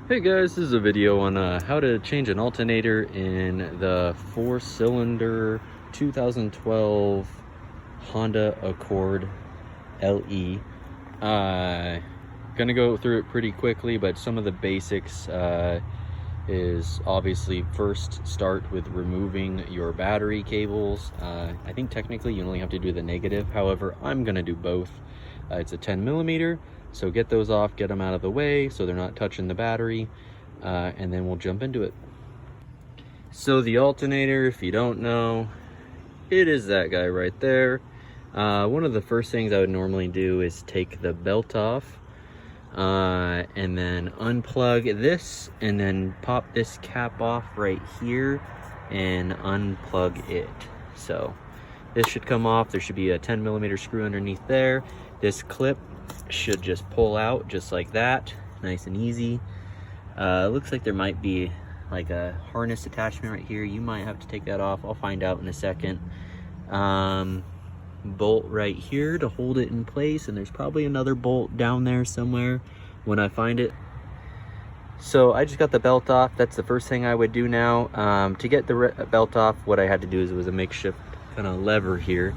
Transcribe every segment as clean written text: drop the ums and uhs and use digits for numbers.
Hey guys, this is a video on how to change an alternator in the 4-cylinder 2012 Honda Accord LE. Gonna go through it pretty quickly, but some of the basics is obviously first start with removing your battery cables. I think technically you only have to do the negative, however I'm gonna do both. It's a 10 millimeter. So get those off, get them out of the way so they're not touching the battery, and then we'll jump into it. So the alternator, if you don't know, it is that guy right there. One of the first things I would normally do is take the belt off, and then unplug this, and then pop this cap off right here and unplug it. So this should come off. There should be a 10 millimeter screw underneath there. This clip should just pull out just like that, nice and easy. Looks like there might be like a harness attachment right here. You might have to take that off. I'll find out in a second. Bolt right here to hold it in place, and there's probably another bolt down there somewhere when I find it. So I just got the belt off. That's the first thing I would do now. To get the belt off, what I had to do is it was a makeshift kind of lever here.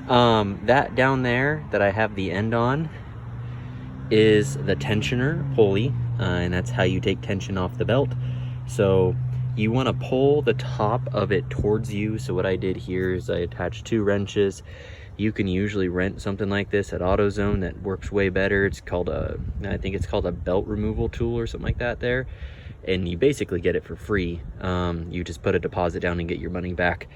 That down there that I have the end on is the tensioner pulley, and that's how you take tension off the belt. So you want to pull the top of it towards you. So what I did here is I attached 2 wrenches. You can usually rent something like this at AutoZone that works way better. It's called I think it's called a belt removal tool or something like that there, and you basically get it for free. You just put a deposit down and get your money back.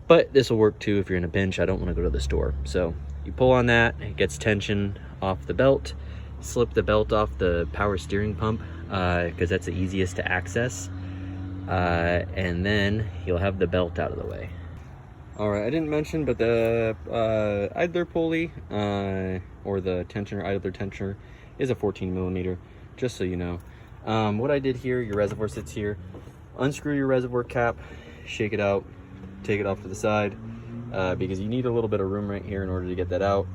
But this will work too if you're in a pinch. I don't want to go to the store. So you pull on that, it gets tension off the belt. Slip the belt off the power steering pump, because that's the easiest to access. And then you'll have the belt out of the way. All right, I didn't mention, but the idler pulley, or the tensioner, idler tensioner, is a 14 millimeter, just so you know. What I did here, your reservoir sits here. Unscrew your reservoir cap, shake it out, take it off to the side, because you need a little bit of room right here in order to get that out.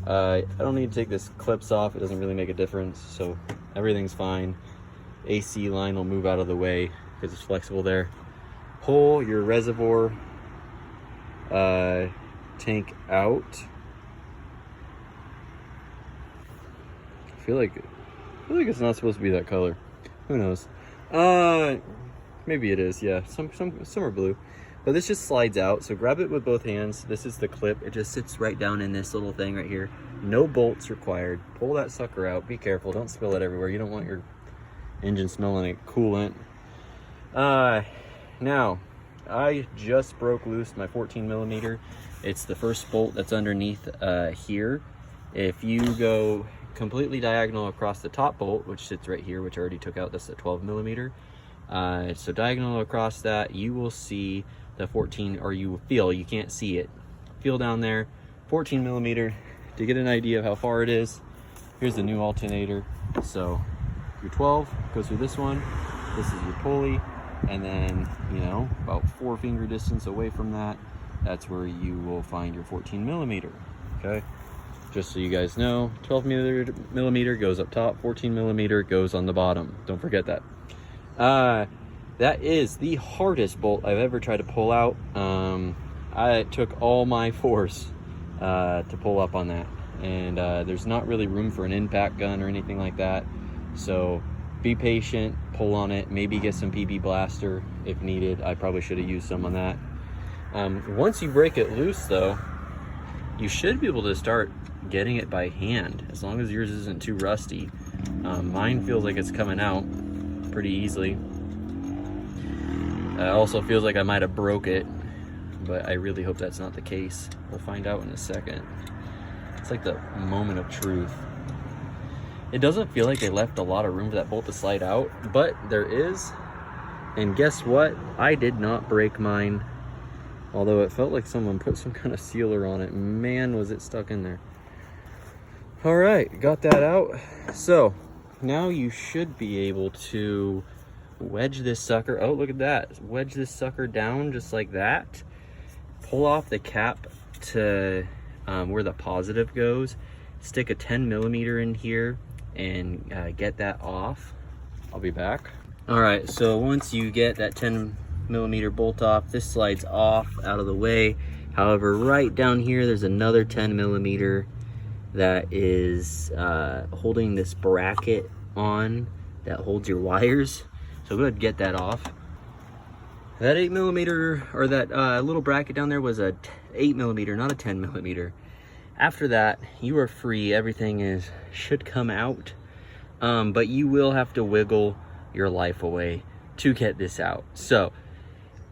I don't need to take this clips off. It doesn't really make a difference, so everything's fine. AC line will move out of the way because it's flexible there. Pull your reservoir tank out. I feel like it's not supposed to be that color. Who knows? Maybe it is. Yeah, some are blue. But this just slides out, so grab it with both hands. This is the clip. It just sits right down in this little thing right here. No bolts required. Pull that sucker out. Be careful, don't spill it everywhere. You don't want your engine smelling like coolant. Now, I just broke loose my 14 millimeter. It's the first bolt that's underneath here. If you go completely diagonal across the top bolt, which sits right here, which I already took out, that's the 12 millimeter. So diagonal across that, you will see the 14, or you feel, you can't see it, feel down there, 14 millimeter. To get an idea of how far it is, here's the new alternator. So your 12 goes through this one, this is your pulley, and then, you know, about 4 finger distance away from that, that's where you will find your 14 millimeter. Okay, just so you guys know, 12 millimeter goes up top, 14 millimeter goes on the bottom. Don't forget that. That is the hardest bolt I've ever tried to pull out. I took all my force to pull up on that, and there's not really room for an impact gun or anything like that. So be patient, pull on it, maybe get some PB blaster if needed. I probably should have used some on that. Once you break it loose though, you should be able to start getting it by hand, as long as yours isn't too rusty. Mine feels like it's coming out pretty easily. Also feels like I might have broke it, but I really hope that's not the case. We'll find out in a second. It's like the moment of truth. It doesn't feel like they left a lot of room for that bolt to slide out, but there is. And guess what? I did not break mine, although it felt like someone put some kind of sealer on it. Man, was it stuck in there. All right, got that out. So now you should be able to wedge this sucker. Oh, look at that. Wedge this sucker down just like that. Pull off the cap to where the positive goes. Stick a 10 millimeter in here and get that off. I'll be back. All right, so once you get that 10mm bolt off, this slides off out of the way. However, right down here, there's another 10mm that is holding this bracket on that holds your wires. So go ahead and get that off. That 8mm, or that little bracket down there, was a 8mm, not a 10mm. After that, you are free. Everything should come out, but you will have to wiggle your life away to get this out. So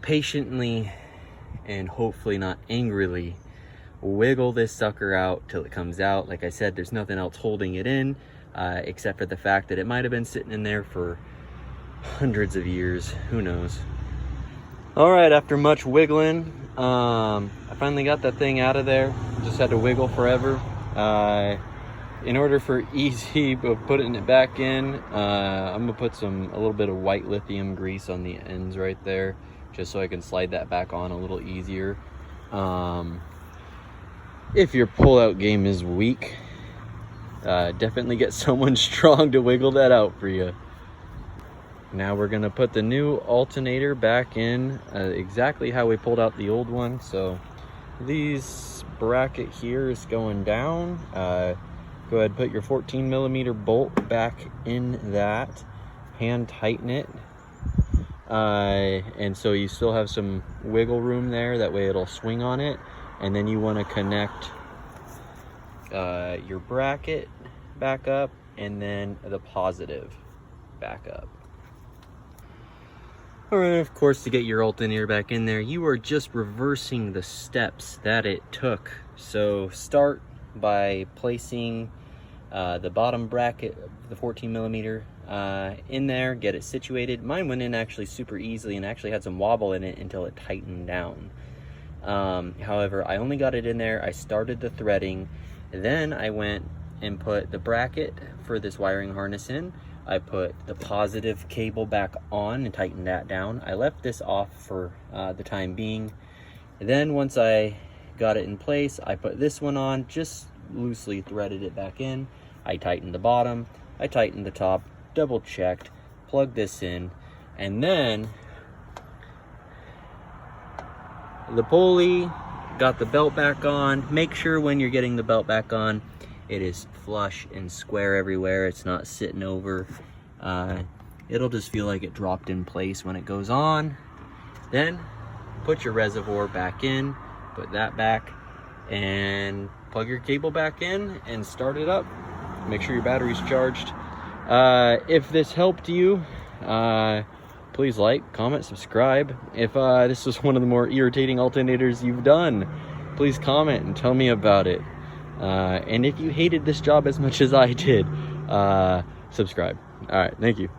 patiently and hopefully not angrily wiggle this sucker out till it comes out. Like I said, there's nothing else holding it in except for the fact that it might have been sitting in there for hundreds of years, who knows. All right, after much wiggling, I finally got that thing out of there. Just had to wiggle forever. In order for easy of putting it back in, I'm gonna put a little bit of white lithium grease on the ends right there, just so I can slide that back on a little easier. If your pull-out game is weak, definitely get someone strong to wiggle that out for you. Now we're gonna put the new alternator back in exactly how we pulled out the old one. So these bracket here is going down. Go ahead and put your 14mm bolt back in that. Hand tighten it. And so you still have some wiggle room there. That way it'll swing on it. And then you want to connect your bracket back up and then the positive back up. All right, of course, to get your alternator back in there, you are just reversing the steps that it took. So start by placing the bottom bracket, the 14mm, in there, get it situated. Mine went in actually super easily and actually had some wobble in it until it tightened down. However, I only got it in there. I started the threading, then I went and put the bracket for this wiring harness in. I put the positive cable back on and tightened that down. I left this off for the time being. Then once I got it in place, I put this one on, just loosely threaded it back in. I tightened the bottom, I tightened the top, double checked, plugged this in, and then the pulley, got the belt back on. Make sure when you're getting the belt back on, it is flush and square everywhere. It's not sitting over. It'll just feel like it dropped in place when it goes on. Then put your reservoir back in, put that back, and plug your cable back in and start it up. Make sure your battery's charged. If this helped you, please like, comment, subscribe. If this was one of the more irritating alternators you've done, please comment and tell me about it. And if you hated this job as much as I did, subscribe. All right, thank you.